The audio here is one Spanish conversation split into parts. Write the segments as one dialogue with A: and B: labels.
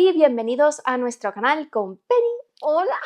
A: y bienvenidos a nuestro canal con Penny. ¡Hola!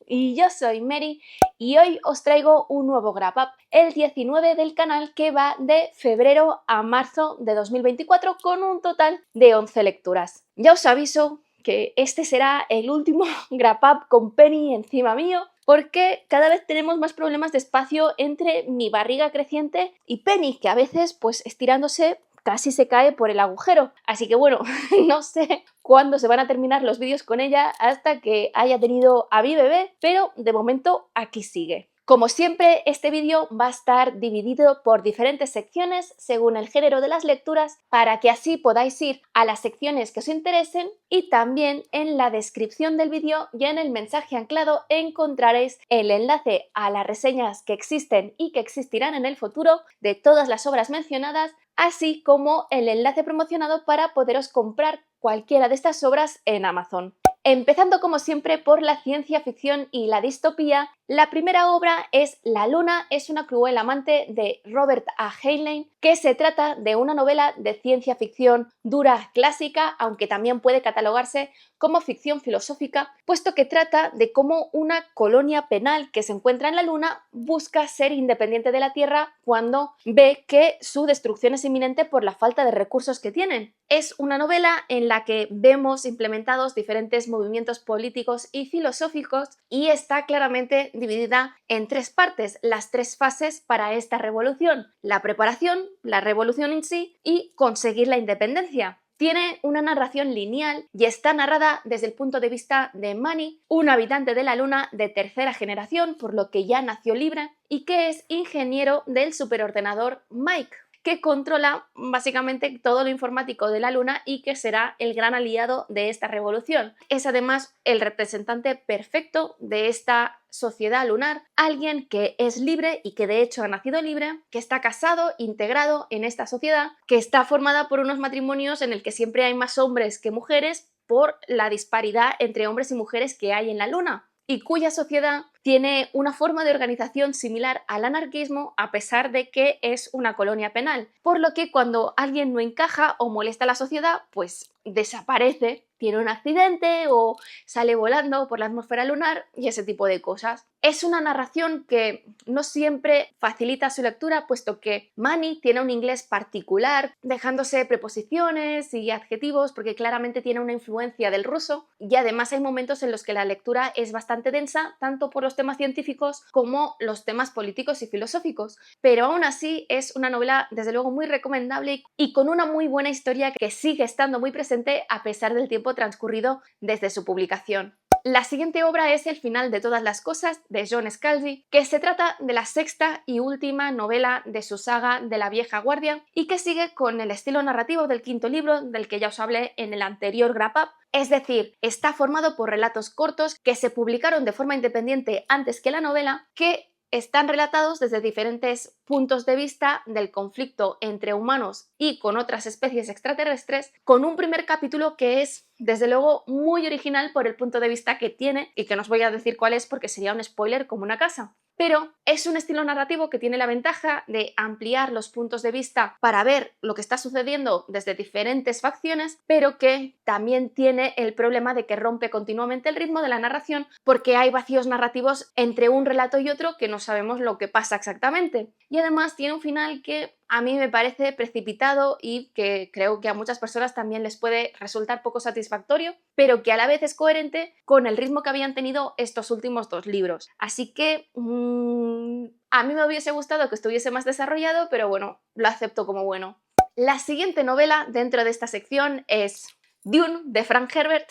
A: Y yo soy Mary y hoy os traigo un nuevo Wrap Up, el 19 del canal, que va de febrero a marzo de 2024 con un total de 11 lecturas. Ya os aviso que este será el último Wrap Up con Penny encima mío, porque cada vez tenemos más problemas de espacio entre mi barriga creciente y Penny, que a veces, pues estirándose, casi se cae por el agujero. Así que bueno, no sé cuándo se van a terminar los vídeos con ella hasta que haya tenido a mi bebé, pero de momento aquí sigue. Como siempre, este vídeo va a estar dividido por diferentes secciones según el género de las lecturas, para que así podáis ir a las secciones que os interesen, y también en la descripción del vídeo y en el mensaje anclado encontraréis el enlace a las reseñas que existen y que existirán en el futuro de todas las obras mencionadas, así como el enlace promocionado para poderos comprar cualquiera de estas obras en Amazon. Empezando como siempre por la ciencia ficción y la distopía, la primera obra es La luna es una cruel amante de Robert A. Heinlein, que se trata de una novela de ciencia ficción dura clásica, aunque también puede catalogarse como ficción filosófica, puesto que trata de cómo una colonia penal que se encuentra en la luna busca ser independiente de la Tierra cuando ve que su destrucción es inminente por la falta de recursos que tienen. Es una novela en la que vemos implementados diferentes movimientos políticos y filosóficos y está claramente dividida en tres partes, las tres fases para esta revolución: la preparación, la revolución en sí y conseguir la independencia. Tiene una narración lineal y está narrada desde el punto de vista de Manny, un habitante de la luna de tercera generación, por lo que ya nació libre, y que es ingeniero del superordenador Mike, que controla básicamente todo lo informático de la luna y que será el gran aliado de esta revolución. Es además el representante perfecto de esta sociedad lunar, alguien que es libre y que de hecho ha nacido libre, que está casado, integrado en esta sociedad, que está formada por unos matrimonios en el que siempre hay más hombres que mujeres por la disparidad entre hombres y mujeres que hay en la luna, y cuya sociedad tiene una forma de organización similar al anarquismo, a pesar de que es una colonia penal, por lo que cuando alguien no encaja o molesta a la sociedad, pues desaparece, tiene un accidente o sale volando por la atmósfera lunar y ese tipo de cosas. Es una narración que no siempre facilita su lectura, puesto que Manny tiene un inglés particular, dejándose preposiciones y adjetivos porque claramente tiene una influencia del ruso, y además hay momentos en los que la lectura es bastante densa, tanto por los temas científicos como los temas políticos y filosóficos, pero aún así es una novela desde luego muy recomendable y con una muy buena historia que sigue estando muy presente a pesar del tiempo transcurrido desde su publicación. La siguiente obra es El final de todas las cosas, de John Scalzi, que se trata de la sexta y última novela de su saga de la vieja guardia y que sigue con el estilo narrativo del quinto libro, del que ya os hablé en el anterior Wrap Up. Es decir, está formado por relatos cortos que se publicaron de forma independiente antes que la novela, que están relatados desde diferentes puntos de vista del conflicto entre humanos y con otras especies extraterrestres, con un primer capítulo que es, desde luego, muy original por el punto de vista que tiene, y que no os voy a decir cuál es porque sería un spoiler como una casa. Pero es un estilo narrativo que tiene la ventaja de ampliar los puntos de vista para ver lo que está sucediendo desde diferentes facciones, pero que también tiene el problema de que rompe continuamente el ritmo de la narración porque hay vacíos narrativos entre un relato y otro que no sabemos lo que pasa exactamente. Y además tiene un final que a mí me parece precipitado y que creo que a muchas personas también les puede resultar poco satisfactorio, pero que a la vez es coherente con el ritmo que habían tenido estos últimos dos libros. Así que a mí me hubiese gustado que estuviese más desarrollado, pero bueno, lo acepto como bueno. La siguiente novela dentro de esta sección es Dune, de Frank Herbert,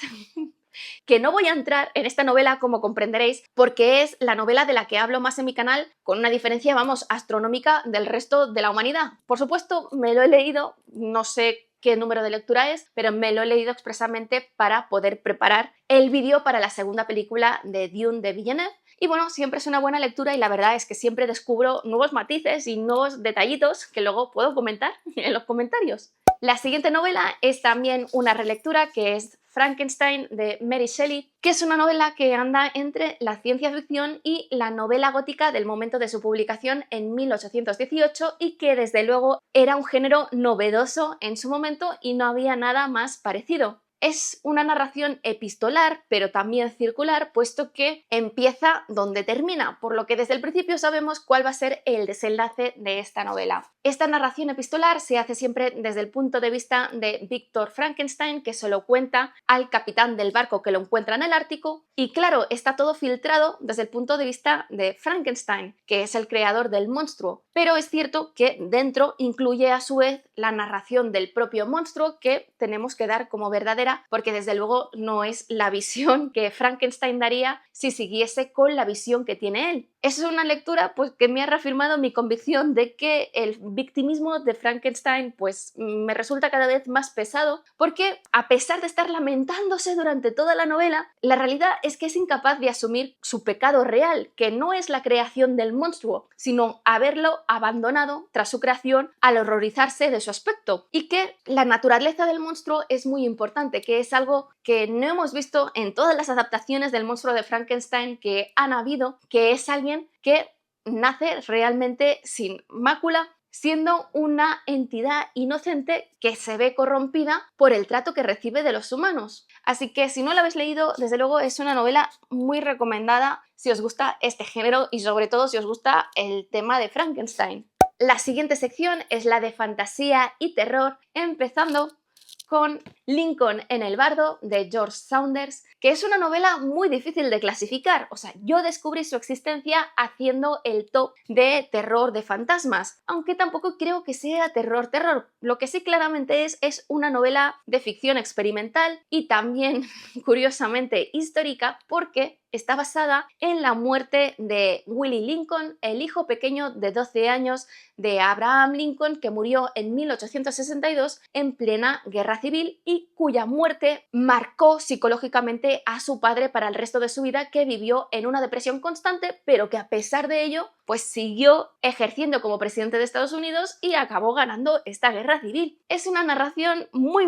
A: que no voy a entrar en esta novela, como comprenderéis, porque es la novela de la que hablo más en mi canal, con una diferencia, vamos, astronómica del resto de la humanidad. Por supuesto, me lo he leído, no sé qué número de lectura es, pero me lo he leído expresamente para poder preparar el vídeo para la segunda película de Dune de Villeneuve. Y bueno, siempre es una buena lectura y la verdad es que siempre descubro nuevos matices y nuevos detallitos que luego puedo comentar en los comentarios. La siguiente novela es también una relectura, que es Frankenstein, de Mary Shelley, que es una novela que anda entre la ciencia ficción y la novela gótica del momento de su publicación en 1818 y que desde luego era un género novedoso en su momento y no había nada más parecido. Es una narración epistolar, pero también circular, puesto que empieza donde termina, por lo que desde el principio sabemos cuál va a ser el desenlace de esta novela. Esta narración epistolar se hace siempre desde el punto de vista de Víctor Frankenstein, que se lo cuenta al capitán del barco que lo encuentra en el Ártico, y claro, está todo filtrado desde el punto de vista de Frankenstein, que es el creador del monstruo, pero es cierto que dentro incluye a su vez la narración del propio monstruo, que tenemos que dar como verdadera, porque desde luego no es la visión que Frankenstein daría si siguiese con la visión que tiene él. Esa es una lectura pues, que me ha reafirmado mi convicción de que el victimismo de Frankenstein pues, me resulta cada vez más pesado, porque a pesar de estar lamentándose durante toda la novela, la realidad es que es incapaz de asumir su pecado real, que no es la creación del monstruo, sino haberlo abandonado tras su creación al horrorizarse de su aspecto, y que la naturaleza del monstruo es muy importante, que es algo que no hemos visto en todas las adaptaciones del monstruo de Frankenstein que han habido, que es alguien que nace realmente sin mácula, siendo una entidad inocente que se ve corrompida por el trato que recibe de los humanos. Así que si no la habéis leído, desde luego es una novela muy recomendada si os gusta este género y sobre todo si os gusta el tema de Frankenstein. La siguiente sección es la de fantasía y terror, empezando con Lincoln en el bardo de George Saunders, que es una novela muy difícil de clasificar. O sea, yo descubrí su existencia haciendo el top de terror de fantasmas, aunque tampoco creo que sea terror. Lo que sí claramente es una novela de ficción experimental y también, curiosamente, histórica, porque está basada en la muerte de Willie Lincoln, el hijo pequeño de 12 años de Abraham Lincoln, que murió en 1862 en plena guerra civil y cuya muerte marcó psicológicamente a su padre para el resto de su vida, que vivió en una depresión constante, pero que a pesar de ello, pues siguió ejerciendo como presidente de Estados Unidos y acabó ganando esta guerra civil. Es una narración muy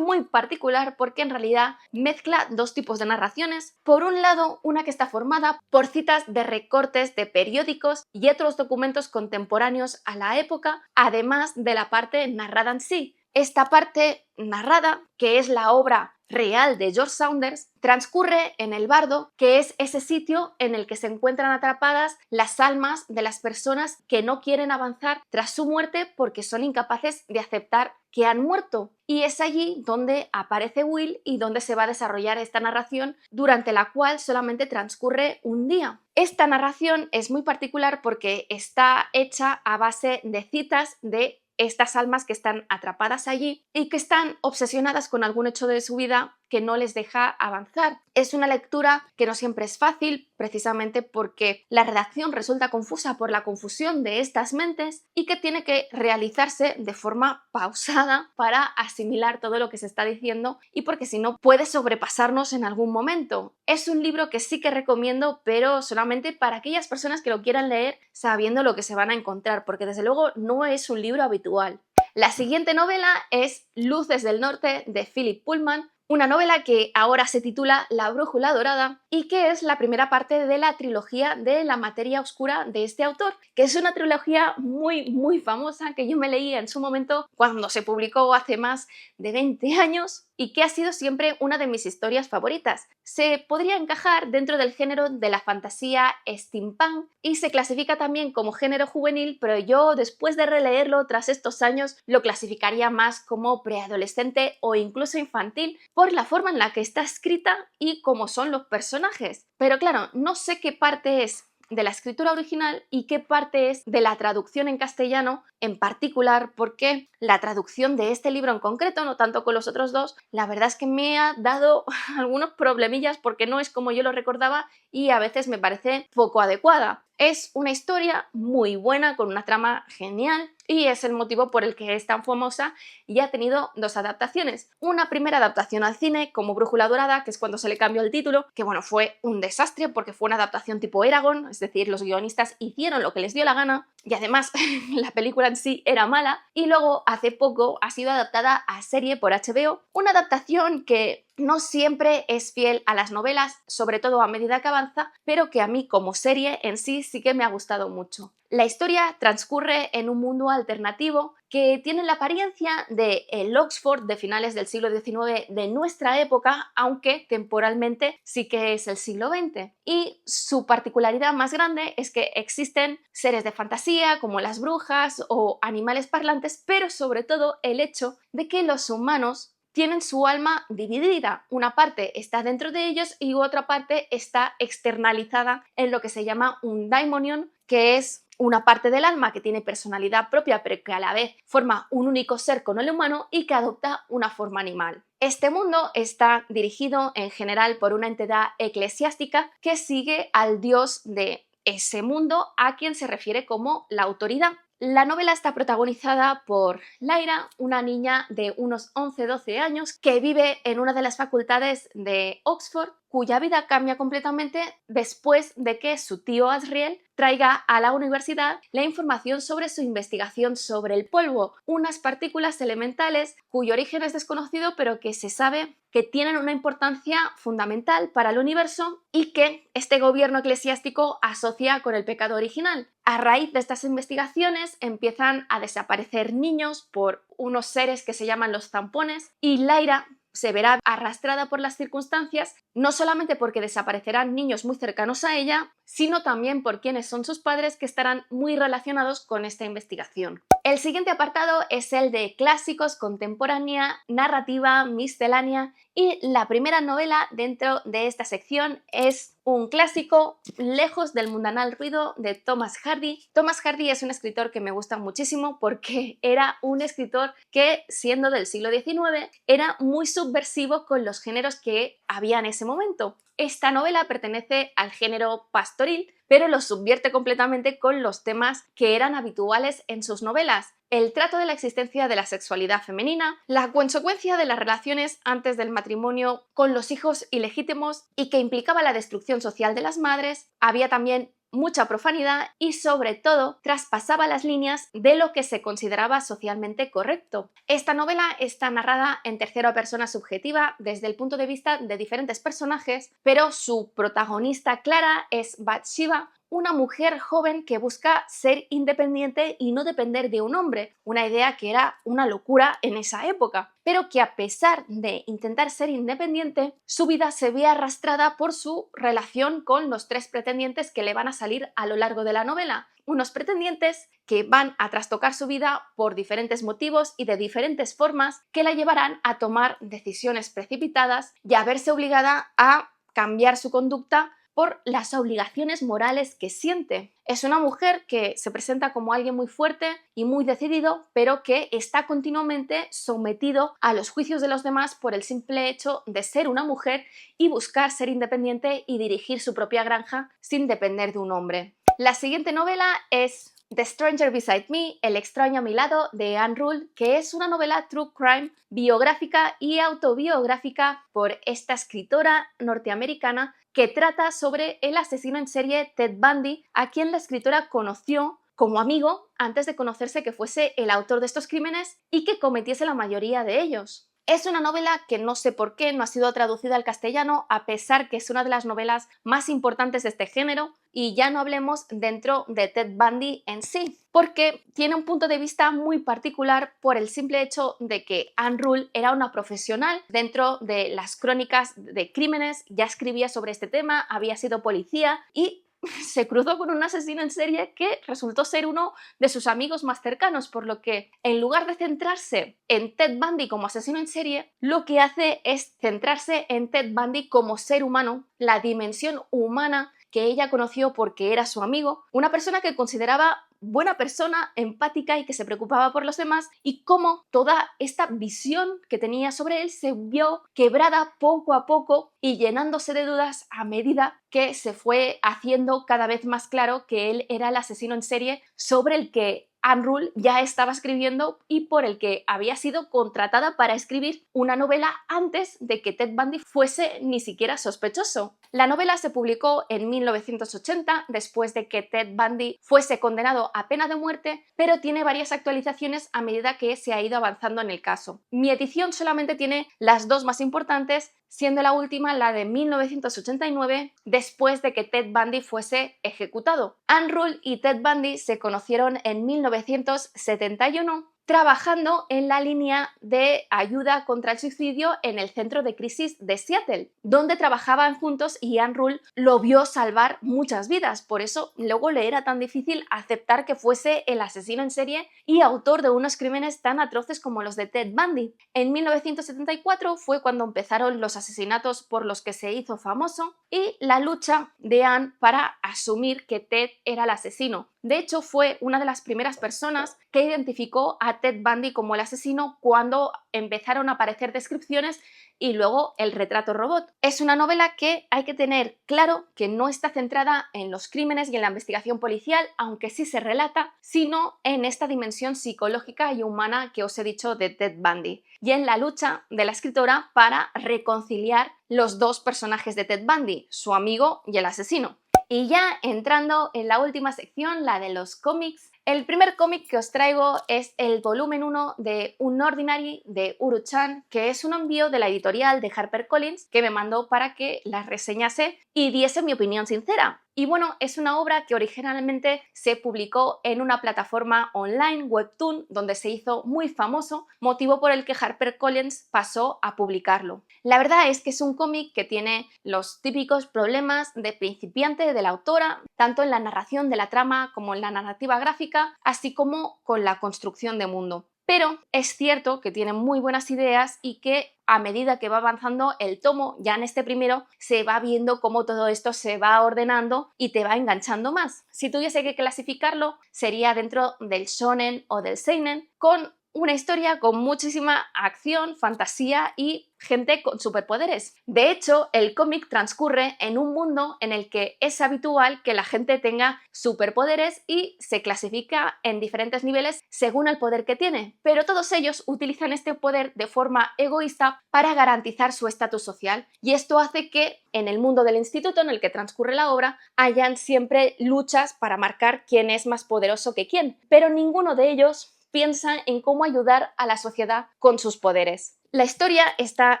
A: particular porque en realidad mezcla dos tipos de narraciones. Por un lado, una que está formada por citas de recortes de periódicos y otros documentos contemporáneos a la época, además de la parte narrada en sí. Esta parte narrada, que es la obra real de George Saunders, transcurre en el bardo, que es ese sitio en el que se encuentran atrapadas las almas de las personas que no quieren avanzar tras su muerte porque son incapaces de aceptar que han muerto. Y es allí donde aparece Will y donde se va a desarrollar esta narración, durante la cual solamente transcurre un día. Esta narración es muy particular porque está hecha a base de citas de estas almas que están atrapadas allí y que están obsesionadas con algún hecho de su vida que no les deja avanzar. Es una lectura que no siempre es fácil, precisamente porque la redacción resulta confusa por la confusión de estas mentes y que tiene que realizarse de forma pausada para asimilar todo lo que se está diciendo y porque si no puede sobrepasarnos en algún momento. Es un libro que sí que recomiendo, pero solamente para aquellas personas que lo quieran leer sabiendo lo que se van a encontrar, porque desde luego no es un libro habitual. La siguiente novela es Luces del Norte de Philip Pullman, una novela que ahora se titula La Brújula Dorada y que es la primera parte de la trilogía de La Materia Oscura de este autor, que es una trilogía muy famosa que yo me leí en su momento cuando se publicó hace más de 20 años y que ha sido siempre una de mis historias favoritas. Se podría encajar dentro del género de la fantasía steampunk y se clasifica también como género juvenil, pero yo después de releerlo tras estos años lo clasificaría más como preadolescente o incluso infantil por la forma en la que está escrita y cómo son los personajes. Pero claro, no sé qué parte es de la escritura original y qué parte es de la traducción en castellano en particular, porque la traducción de este libro en concreto, no tanto con los otros dos, la verdad es que me ha dado algunos problemillas porque no es como yo lo recordaba y a veces me parece poco adecuada. Es una historia muy buena, con una trama genial y es el motivo por el que es tan famosa y ha tenido dos adaptaciones. Una primera adaptación al cine como Brújula Dorada, que es cuando se le cambió el título, que bueno, fue un desastre porque fue una adaptación tipo Eragon, es decir, los guionistas hicieron lo que les dio la gana y además la película en sí era mala. Y luego hace poco ha sido adaptada a serie por HBO, una adaptación que no siempre es fiel a las novelas, sobre todo a medida que avanza, pero que a mí como serie en sí que me ha gustado mucho. La historia transcurre en un mundo alternativo que tienen la apariencia de el Oxford de finales del siglo XIX de nuestra época, aunque temporalmente sí que es el siglo XX. Y su particularidad más grande es que existen seres de fantasía como las brujas o animales parlantes, pero sobre todo el hecho de que los humanos tienen su alma dividida. Una parte está dentro de ellos y otra parte está externalizada en lo que se llama un daimonion, que es una parte del alma que tiene personalidad propia pero que a la vez forma un único ser con el humano y que adopta una forma animal. Este mundo está dirigido en general por una entidad eclesiástica que sigue al dios de ese mundo, a quien se refiere como la autoridad. La novela está protagonizada por Lyra, una niña de unos 11-12 años que vive en una de las facultades de Oxford, cuya vida cambia completamente después de que su tío Asriel traiga a la universidad la información sobre su investigación sobre el polvo, unas partículas elementales cuyo origen es desconocido pero que se sabe que tienen una importancia fundamental para el universo y que este gobierno eclesiástico asocia con el pecado original. A raíz de estas investigaciones empiezan a desaparecer niños por unos seres que se llaman los zampones y Lyra se verá arrastrada por las circunstancias, no solamente porque desaparecerán niños muy cercanos a ella, sino también por quienes son sus padres que estarán muy relacionados con esta investigación. El siguiente apartado es el de clásicos, contemporánea, narrativa, miscelánea, y la primera novela dentro de esta sección es un clásico, Lejos del mundanal ruido, de Thomas Hardy. Thomas Hardy es un escritor que me gusta muchísimo porque era un escritor que, siendo del siglo XIX, era muy subversivo con los géneros que había en ese momento. Esta novela pertenece al género pastoril, pero lo subvierte completamente con los temas que eran habituales en sus novelas: el trato de la existencia de la sexualidad femenina, la consecuencia de las relaciones antes del matrimonio con los hijos ilegítimos y que implicaba la destrucción social de las madres. Había también mucha profanidad y, sobre todo, traspasaba las líneas de lo que se consideraba socialmente correcto. Esta novela está narrada en tercera persona subjetiva desde el punto de vista de diferentes personajes, pero su protagonista clara es Bathsheba, una mujer joven que busca ser independiente y no depender de un hombre, una idea que era una locura en esa época, pero que a pesar de intentar ser independiente, su vida se ve arrastrada por su relación con los tres pretendientes que le van a salir a lo largo de la novela. Unos pretendientes que van a trastocar su vida por diferentes motivos y de diferentes formas que la llevarán a tomar decisiones precipitadas y a verse obligada a cambiar su conducta por las obligaciones morales que siente. Es una mujer que se presenta como alguien muy fuerte y muy decidido, pero que está continuamente sometido a los juicios de los demás por el simple hecho de ser una mujer y buscar ser independiente y dirigir su propia granja sin depender de un hombre. La siguiente novela es The Stranger Beside Me, El extraño a mi lado, de Ann Rule, que es una novela true crime, biográfica y autobiográfica por esta escritora norteamericana que trata sobre el asesino en serie Ted Bundy, a quien la escritora conoció como amigo antes de conocerse que fuese el autor de estos crímenes y que cometiese la mayoría de ellos. Es una novela que no sé por qué no ha sido traducida al castellano, a pesar que es una de las novelas más importantes de este género, y ya no hablemos dentro de Ted Bundy en sí, porque tiene un punto de vista muy particular por el simple hecho de que Ann Rule era una profesional dentro de las crónicas de crímenes, ya escribía sobre este tema, había sido policía y se cruzó con un asesino en serie que resultó ser uno de sus amigos más cercanos, por lo que en lugar de centrarse en Ted Bundy como asesino en serie, lo que hace es centrarse en Ted Bundy como ser humano, la dimensión humana que ella conoció porque era su amigo, una persona que consideraba buena persona, empática y que se preocupaba por los demás, y cómo toda esta visión que tenía sobre él se vio quebrada poco a poco y llenándose de dudas a medida que se fue haciendo cada vez más claro que él era el asesino en serie sobre el que Ann Rule ya estaba escribiendo y por el que había sido contratada para escribir una novela antes de que Ted Bundy fuese ni siquiera sospechoso. La novela se publicó en 1980, después de que Ted Bundy fuese condenado a pena de muerte, pero tiene varias actualizaciones a medida que se ha ido avanzando en el caso. Mi edición solamente tiene las dos más importantes, siendo la última la de 1989, después de que Ted Bundy fuese ejecutado. Ann Rule y Ted Bundy se conocieron en 1971 trabajando en la línea de ayuda contra el suicidio en el centro de crisis de Seattle, donde trabajaban juntos y Ann Rule lo vio salvar muchas vidas. Por eso luego le era tan difícil aceptar que fuese el asesino en serie y autor de unos crímenes tan atroces como los de Ted Bundy. En 1974 fue cuando empezaron los asesinatos por los que se hizo famoso y la lucha de Ann para asumir que Ted era el asesino. De hecho, fue una de las primeras personas que identificó a Ted Bundy como el asesino cuando empezaron a aparecer descripciones y luego el retrato robot. Es una novela que hay que tener claro que no está centrada en los crímenes y en la investigación policial, aunque sí se relata, sino en esta dimensión psicológica y humana que os he dicho de Ted Bundy y en la lucha de la escritora para reconciliar los dos personajes de Ted Bundy, su amigo y el asesino. Y ya entrando en la última sección, la de los cómics, el primer cómic que os traigo es el volumen 1 de Unordinary de Uru-chan, que es un envío de la editorial de HarperCollins que me mandó para que la reseñase y diese mi opinión sincera. Y bueno, es una obra que originalmente se publicó en una plataforma online, Webtoon, donde se hizo muy famoso, motivo por el que HarperCollins pasó a publicarlo. La verdad es que es un cómic que tiene los típicos problemas de principiante de la autora, tanto en la narración de la trama como en la narrativa gráfica, así como con la construcción de mundo. Pero es cierto que tiene muy buenas ideas y que a medida que va avanzando el tomo, ya en este primero, se va viendo cómo todo esto se va ordenando y te va enganchando más. Si tuviese que clasificarlo, sería dentro del shonen o del seinen, con una historia con muchísima acción, fantasía y gente con superpoderes. De hecho, el cómic transcurre en un mundo en el que es habitual que la gente tenga superpoderes y se clasifica en diferentes niveles según el poder que tiene, pero todos ellos utilizan este poder de forma egoísta para garantizar su estatus social, y esto hace que en el mundo del instituto en el que transcurre la obra hayan siempre luchas para marcar quién es más poderoso que quién, pero ninguno de ellos piensa en cómo ayudar a la sociedad con sus poderes. La historia está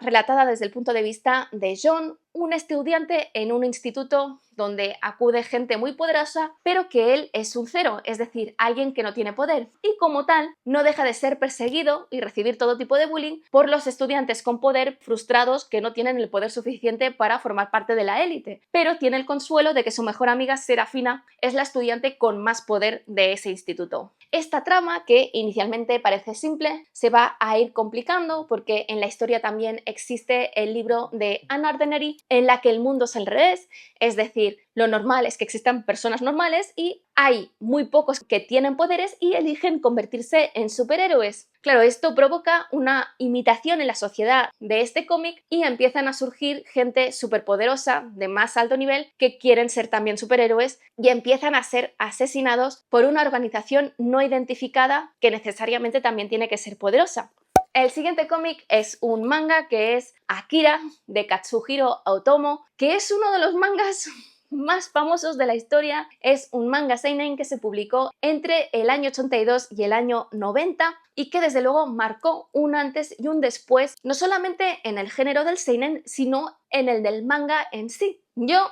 A: relatada desde el punto de vista de John, un estudiante en un instituto donde acude gente muy poderosa, pero que él es un cero, es decir, alguien que no tiene poder, y como tal no deja de ser perseguido y recibir todo tipo de bullying por los estudiantes con poder frustrados que no tienen el poder suficiente para formar parte de la élite, pero tiene el consuelo de que su mejor amiga Serafina es la estudiante con más poder de ese instituto. Esta trama, que inicialmente parece simple, se va a ir complicando porque en la historia también existe el libro de Unordinary, en la que el mundo es al revés, es decir, lo normal es que existan personas normales y hay muy pocos que tienen poderes y eligen convertirse en superhéroes. Claro, esto provoca una imitación en la sociedad de este cómic y empiezan a surgir gente superpoderosa de más alto nivel que quieren ser también superhéroes y empiezan a ser asesinados por una organización no identificada que necesariamente también tiene que ser poderosa. El siguiente cómic es un manga que es Akira, de Katsuhiro Otomo, que es uno de los mangas más famosos de la historia. Es un manga seinen que se publicó entre el año 82 y el año 90 y que desde luego marcó un antes y un después, no solamente en el género del seinen, sino en el del manga en sí. Yo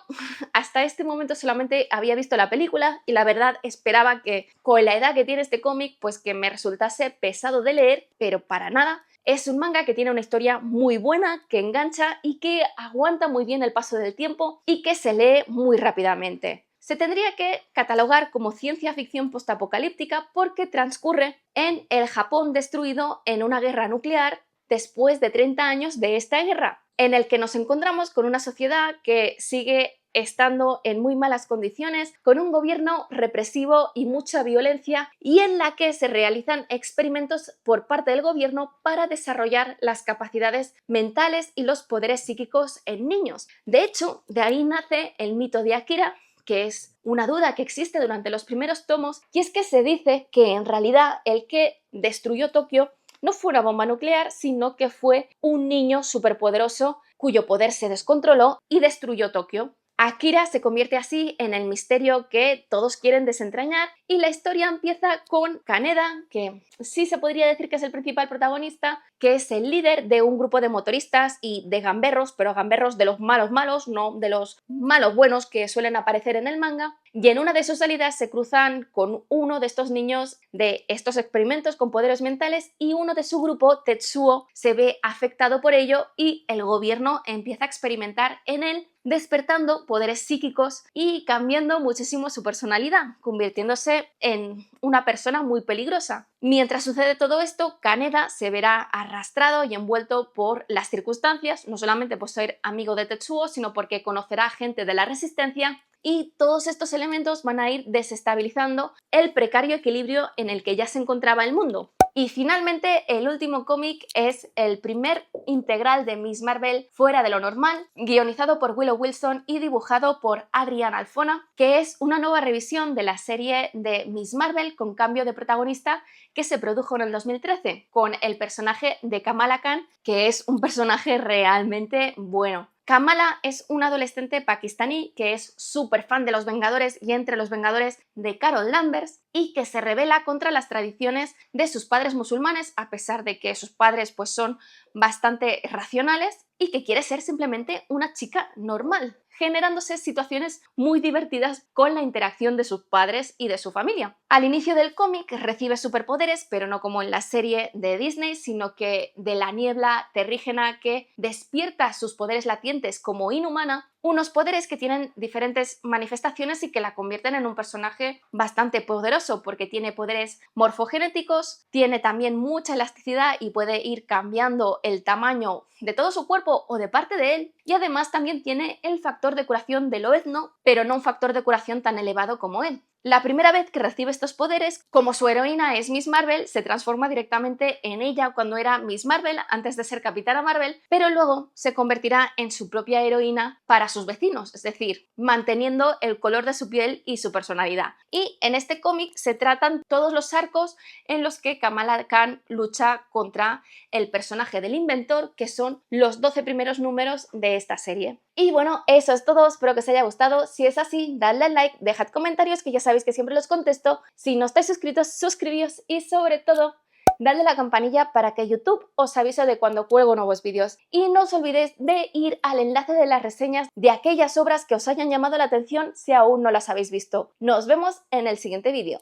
A: hasta este momento solamente había visto la película y la verdad esperaba que con la edad que tiene este cómic pues que me resultase pesado de leer, pero para nada. Es un manga que tiene una historia muy buena, que engancha y que aguanta muy bien el paso del tiempo y que se lee muy rápidamente. Se tendría que catalogar como ciencia ficción postapocalíptica porque transcurre en el Japón destruido en una guerra nuclear después de 30 años de esta guerra, en el que nos encontramos con una sociedad que sigue estando en muy malas condiciones, con un gobierno represivo y mucha violencia, y en la que se realizan experimentos por parte del gobierno para desarrollar las capacidades mentales y los poderes psíquicos en niños. De hecho, de ahí nace el mito de Akira, que es una duda que existe durante los primeros tomos, y es que se dice que en realidad el que destruyó Tokio no fue una bomba nuclear, sino que fue un niño superpoderoso cuyo poder se descontroló y destruyó Tokio. Akira se convierte así en el misterio que todos quieren desentrañar y la historia empieza con Kaneda, que sí se podría decir que es el principal protagonista, que es el líder de un grupo de motoristas y de gamberros, pero gamberros de los malos malos, no de los malos buenos que suelen aparecer en el manga, y en una de sus salidas se cruzan con uno de estos niños de estos experimentos con poderes mentales y uno de su grupo, Tetsuo, se ve afectado por ello y el gobierno empieza a experimentar en él, despertando poderes psíquicos y cambiando muchísimo su personalidad, convirtiéndose en una persona muy peligrosa. Mientras sucede todo esto, Kaneda se verá arrastrado y envuelto por las circunstancias, no solamente por ser amigo de Tetsuo, sino porque conocerá gente de la resistencia, y todos estos elementos van a ir desestabilizando el precario equilibrio en el que ya se encontraba el mundo. Y finalmente, el último cómic es el primer integral de Miss Marvel fuera de lo normal, guionizado por Willow Wilson y dibujado por Adrián Alfona, que es una nueva revisión de la serie de Miss Marvel con cambio de protagonista que se produjo en el 2013, con el personaje de Kamala Khan, que es un personaje realmente bueno. Kamala es una adolescente pakistaní que es súper fan de los Vengadores y entre los Vengadores de Carol Danvers y que se rebela contra las tradiciones de sus padres musulmanes, a pesar de que sus padres pues son bastante racionales, y que quiere ser simplemente una chica normal, generándose situaciones muy divertidas con la interacción de sus padres y de su familia. Al inicio del cómic recibe superpoderes, pero no como en la serie de Disney, sino que de la niebla terrígena que despierta sus poderes latientes como inhumana, unos poderes que tienen diferentes manifestaciones y que la convierten en un personaje bastante poderoso, porque tiene poderes morfogenéticos, tiene también mucha elasticidad y puede ir cambiando el tamaño de todo su cuerpo o de parte de él, y además también tiene el factor de curación de Lobezno, pero no un factor de curación tan elevado como él. La primera vez que recibe estos poderes, como su heroína es Miss Marvel, se transforma directamente en ella cuando era Miss Marvel antes de ser Capitana Marvel, pero luego se convertirá en su propia heroína para sus vecinos, es decir, manteniendo el color de su piel y su personalidad. Y en este cómic se tratan todos los arcos en los que Kamala Khan lucha contra el personaje del Inventor, que son los 12 primeros números de esta serie. Y bueno, eso es todo, espero que os haya gustado. Si es así, dadle al like, dejad comentarios que ya sabéis que siempre los contesto. Si no estáis suscritos, suscribíos y sobre todo, dadle a la campanilla para que YouTube os avise de cuando cuelgo nuevos vídeos. Y no os olvidéis de ir al enlace de las reseñas de aquellas obras que os hayan llamado la atención si aún no las habéis visto. Nos vemos en el siguiente vídeo.